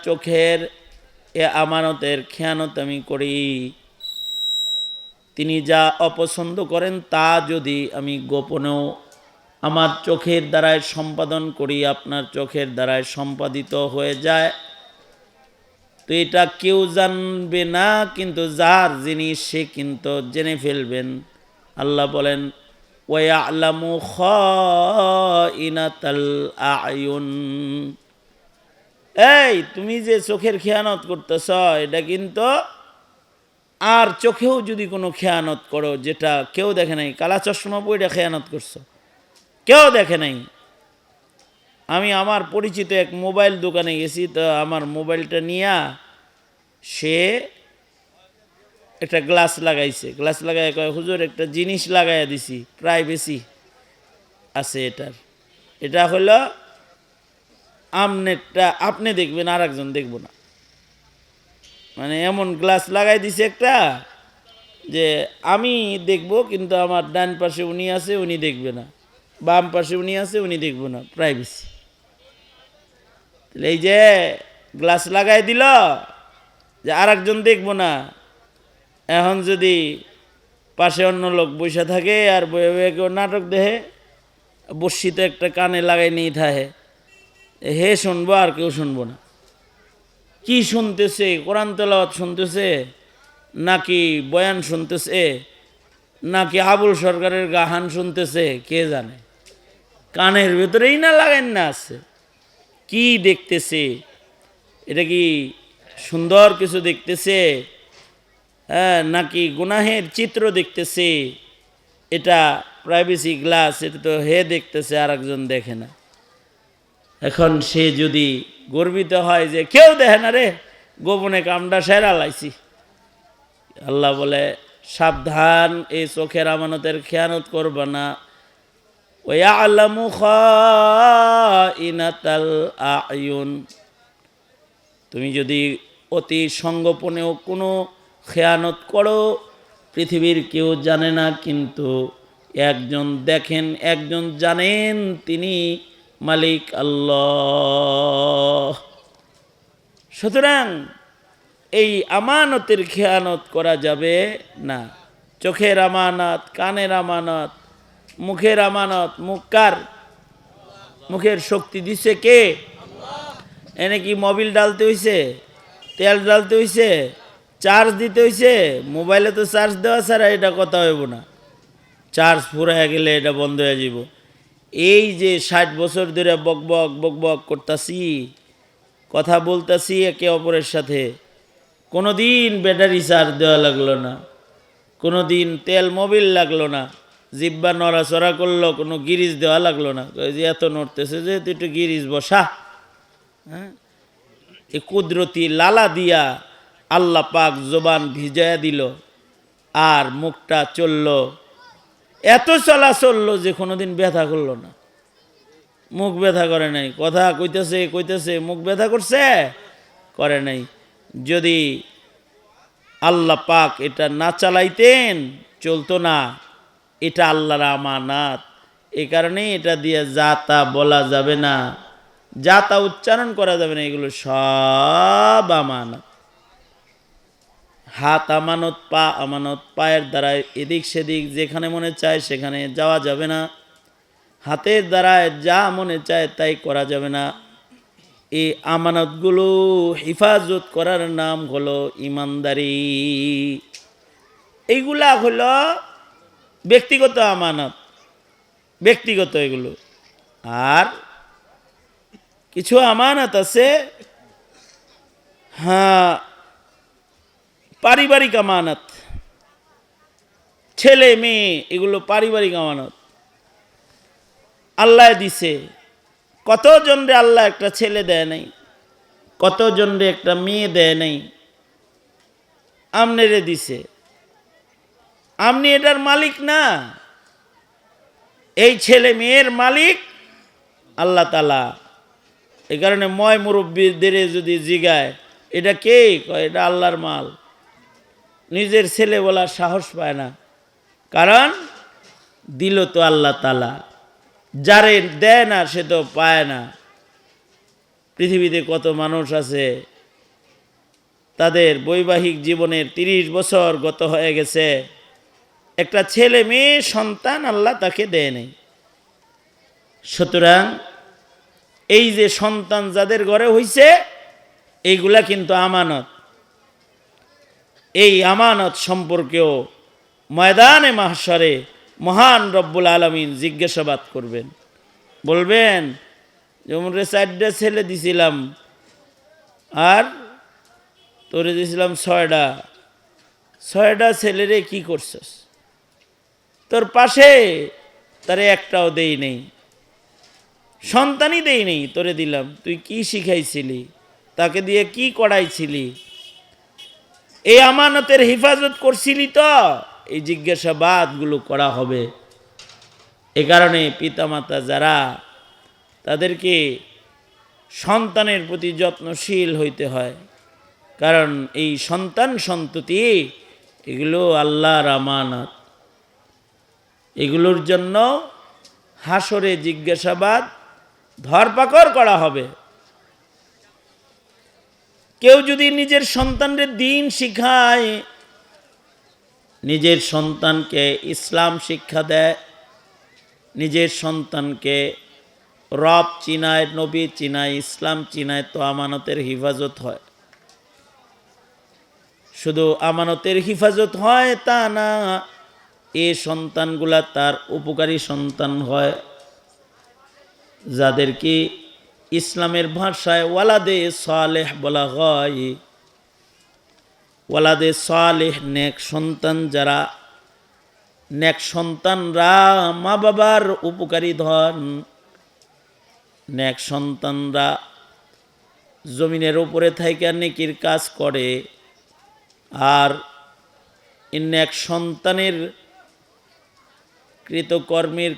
চোখের এ আমানতের খেয়ানত আমি করি, তিনি যা অপছন্দ করেন তা যদি আমি গোপনেও আমার চোখের দ্বারায় সম্পাদন করি, আপনার চোখের দ্বারায় সম্পাদিত হয়ে যায়, তো এটা কেউ জানবে না, কিন্তু যার জিনিস সে কিন্তু জেনে ফেলবেন। আল্লাহ বলেন ওয়ায়ালামু খাইনাতাল আয়ুন, এই তুমি যে চোখের খেয়ানত করতেছ এটা কিন্তু আর চোখেও যদি কোনো খেয়ানত করো যেটা কেউ দেখে নাই, কালা চশমা পরে খেয়ানত করছো, কেউ দেখে নাই। আমি আমার পরিচিত এক মোবাইল দোকানে গেছি, তো আমার মোবাইলটা নিয়ে সে একটা গ্লাস লাগাইছে, গ্লাস লাগাই কয় হুজুর একটা জিনিস লাগাইয়া দিছি, প্রাইভেসি আছে এটার, এটা হলো আমনেরটা আপনি দেখবেন আর একজন দেখব না, মানে এমন গ্লাস লাগাই দিছে একটা যে আমি দেখব কিন্তু আমার ডান পাশে উনি আছে উনি দেখবে না, বাম পাশে উনি আছে উনি দেখব না, প্রাইভেসি। এই যে গ্লাস লাগাই দিল যে আর একজন দেখব না, এখন যদি পাশে অন্য লোক বসে থাকে আর বয়ে বয়ে কেউ নাটক দেখে, বর্ষিতে একটা কানে লাগাই নিয়ে থাকে, হে শুনবো আর কেউ শুনবো না। কি শুনতেছে, কোরআন তেলাওয়াত শুনতেছে নাকি বয়ান শুনতেছে নাকি আবুল সরকারের গাহান শুনতেছে কে জানে, কানের ভেতরেই না লাগাইন না আছে। কি দেখতেছে, এটা কি সুন্দর কিছু দেখতেছে, হ্যাঁ, নাকি গুনাহের চিত্র দেখতেছে? এটা প্রাইভেসি গ্লাস, এটা তো হে দেখতেছে আর একজন দেখে না। এখন সে যদি গর্বিত হয় যে কেউ দেখে না রে, গোপনে কামটা সেরা লাইছি, আল্লাহ বলে সাবধান, এই চোখের আমানতের খেয়ানত করবা না। ওয়ায়ালামু খাইনাতাল আয়ুন, তুমি যদি অতি সঙ্গোপনেও কোনো খেয়ানত করো, পৃথিবীর কেউ জানে না, কিন্তু একজন দেখেন, একজন জানেন, তিনি মালিক আল্লাহ। সুতরাং এই আমানতের খেয়ানত করা যাবে না। চোখের আমানত, কানের আমানত, মুখের আমানত। মুখ কার? মুখের শক্তি দিছে কে? এনে কি মোবিল ডালতে হইছে, তেল ডালতে হইছে, চার্জ দিতে হইছে? মোবাইলে তো চার্জ দেওয়া ছাড়া এটা কথা হইব না, চার্জ ফুরাইয়া গেলে এটা বন্ধ হয়ে যাব। এই যে 60 বছর ধরে বকবক বকবক করতাছি, কথা বলতাছি একে অপরের সাথে, কোনো দিন ব্যাটারি চার্জ দেওয়া লাগলো না, কোনো দিন তেল মোবিল লাগলো না, জিব্বা নড়াচড়া করলো, কোনো গিরিজ দেওয়া লাগলো না। যে এত নড়তেছে যে তুই একটু গিরিজ বসা, হ্যাঁ, এই কুদরতি লালা দিয়া আল্লাহ পাক জবান ভিজায়া দিল, আর মুখটা চলল, এত চলা চললো যে কোনোদিন ব্যথা করলো না, মুখ ব্যথা করে নাই। কথা কইতেছে কইতেছে, মুখ ব্যথা করছে? করে নাই। যদি আল্লাহ পাক এটা না চালাইতেন চলতো না। এটা আল্লাহর আমানাত, এই কারণেই এটা দিয়ে যা তা বলা যাবে না, যা তা উচ্চারণ করা যাবে না, এগুলো সব আমানত। হাত আমানত, পা আমানত, পায়ের দ্বারা এদিক সেদিক যেখানে মনে চায় সেখানে যাওয়া যাবে না, হাতের দ্বারায় যা মনে চায় তাই করা যাবে না। এই আমানতগুলো হেফাজত করার নাম হলো ইমানদারি। এইগুলা হলো ব্যক্তিগত আমানত, ব্যক্তিগত এগুলো। আর কিছু আমানত আছে, হ্যাঁ, পারিবারিক আমানত, ছেলে মেয়ে, এগুলো পারিবারিক আমানত। আল্লাহ দিছে, কতজন রে আল্লাহ একটা ছেলে দেয় নাই, কতজন রে একটা মেয়ে দেয় নাই, আমনেরে দিছে, আপনি এটার মালিক না। এই ছেলে মেয়ের মালিক আল্লাহ তাআলা। এই কারণে ময় মুরব্বীদের যদি জিগায় এটা কে, কয় এটা আল্লাহর মাল, নিজের ছেলে বলার সাহস পায় না, কারণ দিল তো আল্লাহ তাআলা, যারে দেয় না সে তো পায় না। পৃথিবীতে কত মানুষ আছে তাদের বৈবাহিক জীবনের 30 বছর গত হয়ে গেছে, একটা ছেলে মেয়ে সন্তান আল্লাহ তাকে দেয় নাই। সুতরাং এই যে সন্তান যাদের ঘরে হইছে এইগুলা কিন্তু আমানত। এই আমানত সম্পর্কেও ময়দানে মাহশরে মহান রব্বুল আলামিন জিজ্ঞাসাবাদ করবেন। বলবেন যে উমরে 4টা ছেলে দিছিলাম আর তোরে দিছিলাম 6টা ছেলেরে কি করছস? তোর পাশে তারে একটাও দেই নেই, সন্তানই দেই নেই, তোরে দিলাম, তুই কি শিখাইছিলি, তাকে দিয়ে কি করাইছিলি, এই আমানতের হেফাজত করছিলি তো? এই জিজ্ঞাসাবাদগুলো করা হবে। এ কারণে পিতামাতা যারা, তাদেরকে সন্তানের প্রতি যত্নশীল হইতে হয়, কারণ এই সন্তান সন্ততি এগুলো আল্লাহর আমানত। এগুলোর জন্য হাসরে জিজ্ঞাসাবাদ ধরপাকড় করা হবে। কেউ যদি নিজের সন্তানদের দ্বীন শিখায়, নিজের সন্তানকে ইসলাম শিক্ষা দেয়, নিজের সন্তানকে রব চিনায়, নবী চিনায়, ইসলাম চিনায়, তো আমানতের হেফাজত হয়। শুধু আমানতের হেফাজত হয় তা না, এই সন্তানগুলা তার উপকারী সন্তান হয়, যাদেরকে ইসলামের ভাষায় ওয়ালাদে সালেহ বলা হয়। ওয়ালাদে সালেহ নেক সন্তান যারা, নেক সন্তানরা মা বাবার উপকারী ধন। নেক সন্তানরা জমিনের উপরে থাইকা নেকির কাজ করে, আর নেক সন্তানের কৃতকর্মের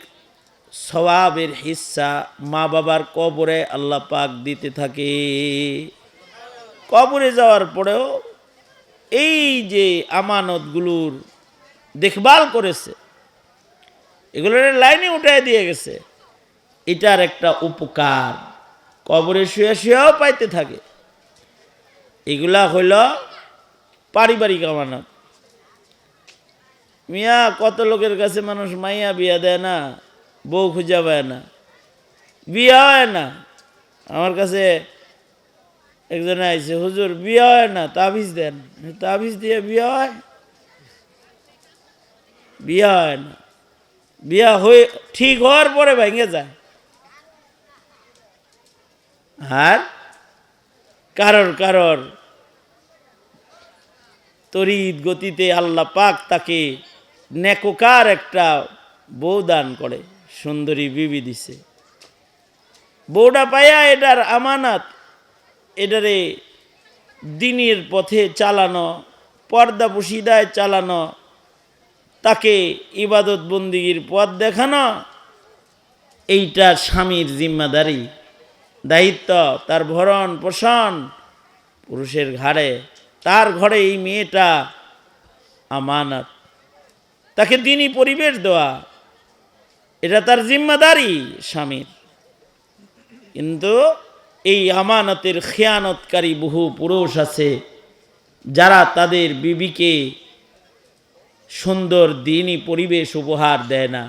সওয়াবের হিস্সা মা বাবার কবরে আল্লাহ পাক দিতে থাকে। কবরে যাওয়ার পরেও এই যে আমানতগুলোর দেখভাল করেছে, এগুলোর লাইনে উঠায় দিয়ে গেছে, এটার একটা উপকার কবরে শুয়ে শুয়েও পাইতে থাকে। এগুলা হইল পারিবারিক আমানত। মিয়া কত লোকের কাছে মানুষ মাইয়া বিয়া দেয় না, বউ খুঁজা পায় না, বিয়া হয় না। আমার কাছে একজন আইছে, হুজুর বিয়া হয় না, তাবিজ দেন। তাবিজ দিয়ে বিয়া হয়? বিয়া হয় না। বিয়া হয়ে ঠিক হওয়ার পরে ভেঙে যায়। আর কারোর তড়িৎ গতিতে আল্লাহ পাক তাকে নেককার একটা বউ দান করে, সুন্দরী বিবি দিছে। বউটা পাইয়া এটার আমানত, এটারে দিনের পথে চালানো, পর্দা পুশিদায় চালানো, তাকে ইবাদত বন্দিগির পথ দেখানো, এইটা স্বামীর জিম্মাদারি, দায়িত্ব। তার ভরণ পোষণ পুরুষের ঘাড়ে, তার ঘরে এই মেয়েটা আমানত। তাকে দিনই পরিবেশ দেওয়া, এটা তার জিম্মাদারি স্বামীর। কিন্তু এই আমানতের খেয়ানতকারী বহু পুরুষ আছে, যারা তাদের বিবিকে সুন্দর দিনই পরিবেশ উপহার দেয় না,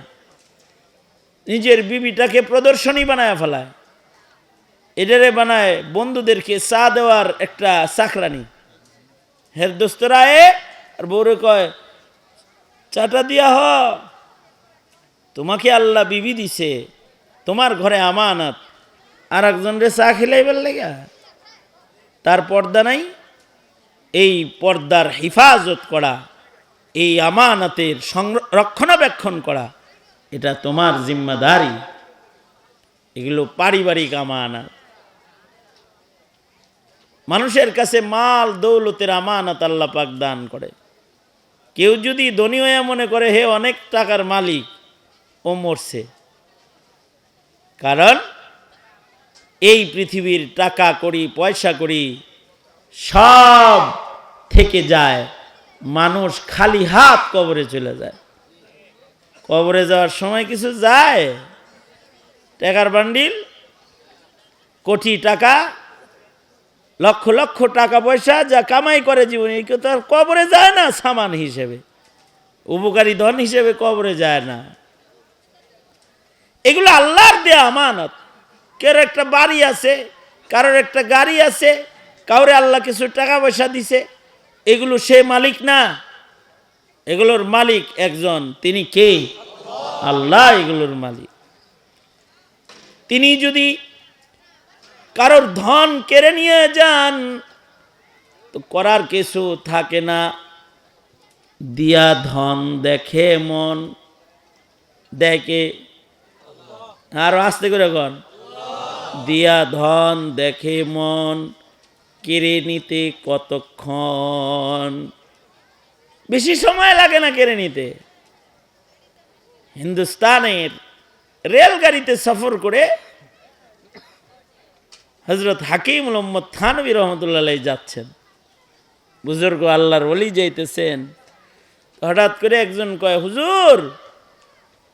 নিজের বিবিটাকে প্রদর্শনী বানায় ফেলায়। এটারে বানায় বন্ধুদেরকে চা দেওয়ার একটা চাকরানি। হের দোস্তরা আর বউরে কয়, চাটা দিয়া হ, তোমাকে আল্লাহ বিবি দিছে, তোমার ঘরে আমানত, আর একজনরে চা খেলাইবার লেগা। তার পর্দা নাই। এই পর্দার হেফাজত করা, এই আমানতের রক্ষণাবেক্ষণ করা, এটা তোমার জিম্মাদারি। এগুলো পারিবারিক আমানত। মানুষের কাছে মাল দৌলতের আমানত আল্লাহ পাক দান করে। কেউ যদি ধনী হয়ে মনে করে হে অনেক টাকার মালিক, ও মরছে। কারণ এই পৃথিবীর টাকা করি, পয়সা করি সব থেকে যায়, মানুষ খালি হাত কবরে চলে যায়। কবরে যাওয়ার সময় কিছু যায়? টাকার বান্ডিল কোটি টাকা, লক্ষ লক্ষ টাকা পয়সা যা কামাই করে জীবনে, কেউ তো আর কবরে যায় না সামান হিসেবে, উপকারী ধন হিসেবে কবরে যায় না। এগুলো আল্লাহর দেয়া আমানত। কারোর একটা বাড়ি আছে, কারোর একটা গাড়ি আছে, কাউরে আল্লাহ কিছু টাকা পয়সা দিছে, এগুলো সে মালিক না, এগুলোর মালিক একজন। তিনি কে? আল্লাহ এগুলোর মালিক। তিনি যদি কারোর ধন কেড়ে নিয়ে যান তো করার কিছু থাকে না। দিয়া ধন দেখে মন, দেখে আরো আস্তে করে কন, দিয়া ধন দেখে মন, কেড়ে নিতে কতক্ষণ। বেশি সময় লাগে না কেড়ে নিতে। হিন্দুস্তানের রেলগাড়িতে সফর করে হযরত হাকিম মোহাম্মদ থানভী রহমতুল্লাহ আলাইহি যাচ্ছেন, বুজুর্গ আল্লাহর ওলি যাইতেছেন। হঠাৎ করে একজন কয়, হুজুর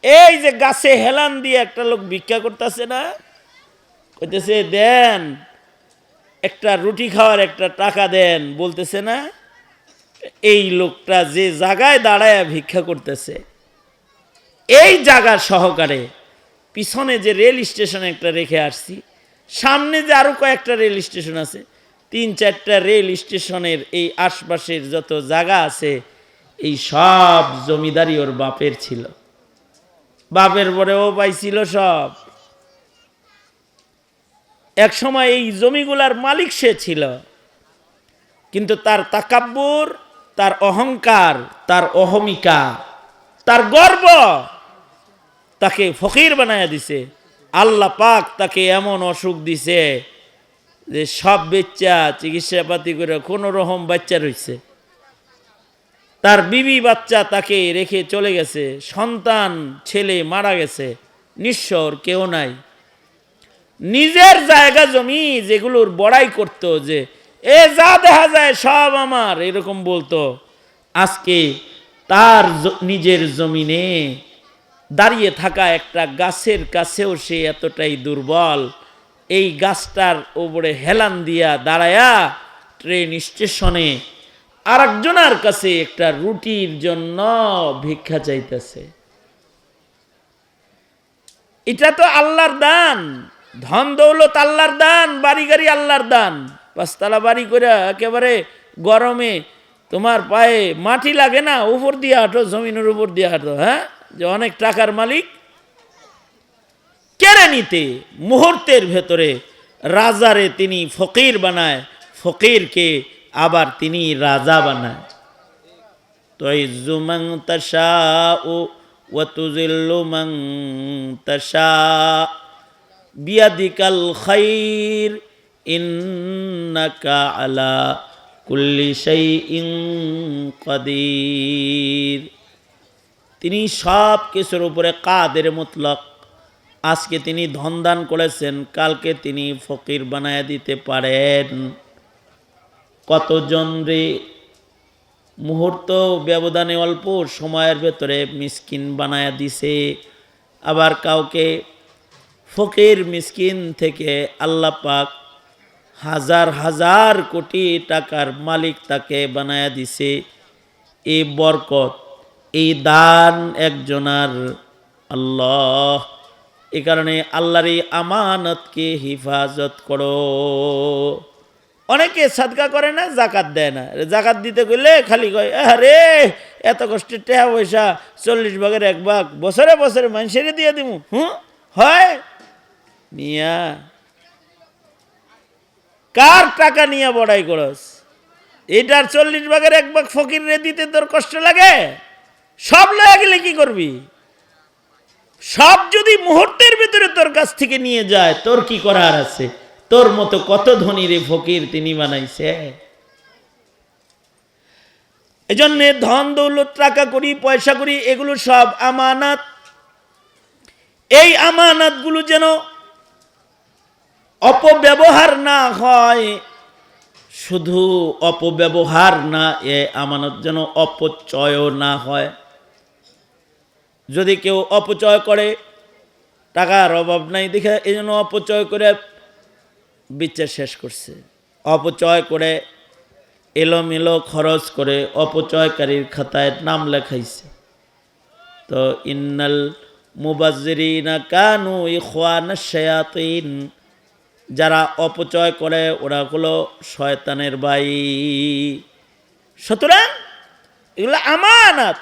এই যে গাছে হেলান দিয়ে একটা লোক ভিক্ষা করতেছে না, কইতেছে দেন একটা রুটি খাওয়ার একটা টাকা দেন, বলতেছে না। এই লোকটা যে জায়গায় দাঁড়ায় ভিক্ষা করতেছে, এই জায়গা সহকারে পিছনে যে রেল স্টেশন একটা রেখে আসছি, সামনে যে আরো কয়েকটা রেল স্টেশন আছে, 3-4টা রেল স্টেশনের এই আশপাশের যত জায়গা আছে, এই সব জমিদারি ওর বাপের ছিল, বাপের পরে ও পাইছিল সব। এক সময় এই জমিগুলার মালিক সে ছিল, কিন্তু তার তাকাব্বুর, তার অহংকার, তার অহমিকা, তার গর্ব তাকে ফকির বানায়া দিছে। আল্লাহ পাক তাকে এমন অসুখ দিছে যে সব বাচ্চা চিকিৎসাপাতি করে কোনো রকম বাচ্চা রয়েছে। তার বিবি বাচ্চা তাকে রেখে চলে গেছে, সন্তান ছেলে মারা গেছে, নিঃস্বর কেউ নাই। নিজের জায়গা জমি যেগুলোর বড়াই করতো, যে এ যা দেখা যায় সব আমার, এরকম বলতো, আজকে তার নিজের জমিনে দাঁড়িয়ে থাকা একটা গাছের কাছেও সে এতটাই দুর্বল, এই গাছটার উপরে হেলান দিয়া দাঁড়ায়া ট্রেন স্টেশনে আরেকজনের কাছে একটা রুটির জন্য ভিক্ষা চাইতেছে। এটা তো আল্লাহর দান, ধন দৌলত আল্লাহর দান, বাড়ি গাড়ি আল্লাহর দান। 5তলা বাড়ি করে একেবারে গরমে তোমার পায়ে মাটি লাগে না, উপর দিয়ে হাঁটো, জমিনের উপর দিয়ে হাঁটো, হ্যাঁ, যে অনেক টাকার মালিক। কেড়ে নিতে মুহূর্তের ভেতরে রাজারে তিনি ফকির বানায়, ফকিরকে আবার তিনি রাজা বানায়। তুইজ্জু মান তাশাউ ওয়া তুযিল্লু মান তাশা বিয়াদিকাল খাইর ইন্নাকা আলা কুল্লি শাইইন কাদির। তিনি সব কিছুর উপরে কাদের মুতলক। আজকে তিনি ধন দান করেছেন, কালকে তিনি ফকির বানায়া দিতে পারেন। কতজন রে মুহূর্ত ব্যবধানে অল্প সময়ের ভেতরে মিসকিন বানায়া দিছে, আবার কাউকে ফকির মিসকিন থেকে আল্লাহ পাক হাজার হাজার কোটি টাকার মালিক তাকে বানায়া দিছে। এই বরকত, এই দান একজনার আল্লাহ। এ কারণে আল্লাহর এই আমানতকে হিফাজত করো। অনেকে সাদকা করে না, জাকাত দেয় না। জাকাত দিতে গেলে খালি কয়, আরে এত কষ্টের টাকা পয়সা 40 ভাগের 1 ভাগ বছরে বছরে মানুষের দিয়ে দিব। হয় মিয়া, কার টাকা নিয়ে বড়াই করস? এটার 40 ভাগের 1 ভাগ ফকিরে দিতে তোর কষ্ট লাগে? সব লয়ে গেলে কি করবি? সব যদি মুহূর্তের ভিতরে তোর কাছ থেকে নিয়ে যায়, তোর কি করার আছে? তোর মতো কত ধনী রে ফকির তিনি বানাইছে। এজন্য ধন দৌলত, টাকা করি, পয়সা করি, এগুলো সব আমানত। এই আমানতগুলো যেন অপব্যবহার না হয়। শুধু অপব্যবহার না, এ আমানত যেন অপচয়ও না হয়। যদি কেউ অপচয় করে, টাকার অভাব নাই দেখে এই জন্য অপচয় করে বিচ্ছে শেষ করছে, অপচয় করে এলোমেলো খরচ করে অপচয়কারীর খাতায় নাম লেখাইছে। তো ইন্নাল মুবাজ্জিরিনা কানু ইখওয়ানাশ শায়াতিন, যারা অপচয় করে ওরা হলো শয়তানের ভাই। সুতরাং এগুলো আমানত,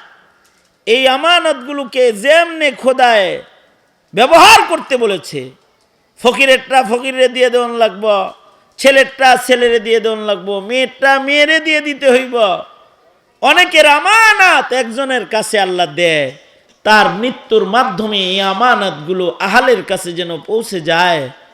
এই আমানতগুলোকে যেমনে খোদায় ব্যবহার করতে বলেছে, ফকিরেরটা ফকিরে দিয়ে দেওয়ান লাগবো, ছেলেরটা ছেলেরে দিয়ে দেওয়ান লাগবো, মেয়েরটা মেয়েরে দিয়ে দিতে হইব। অনেকের আমানত একজনের কাছে আল্লাহ দেয়, তার মৃত্যুর মাধ্যমে এই আমানতগুলো আহালের কাছে যেন পৌঁছে যায়।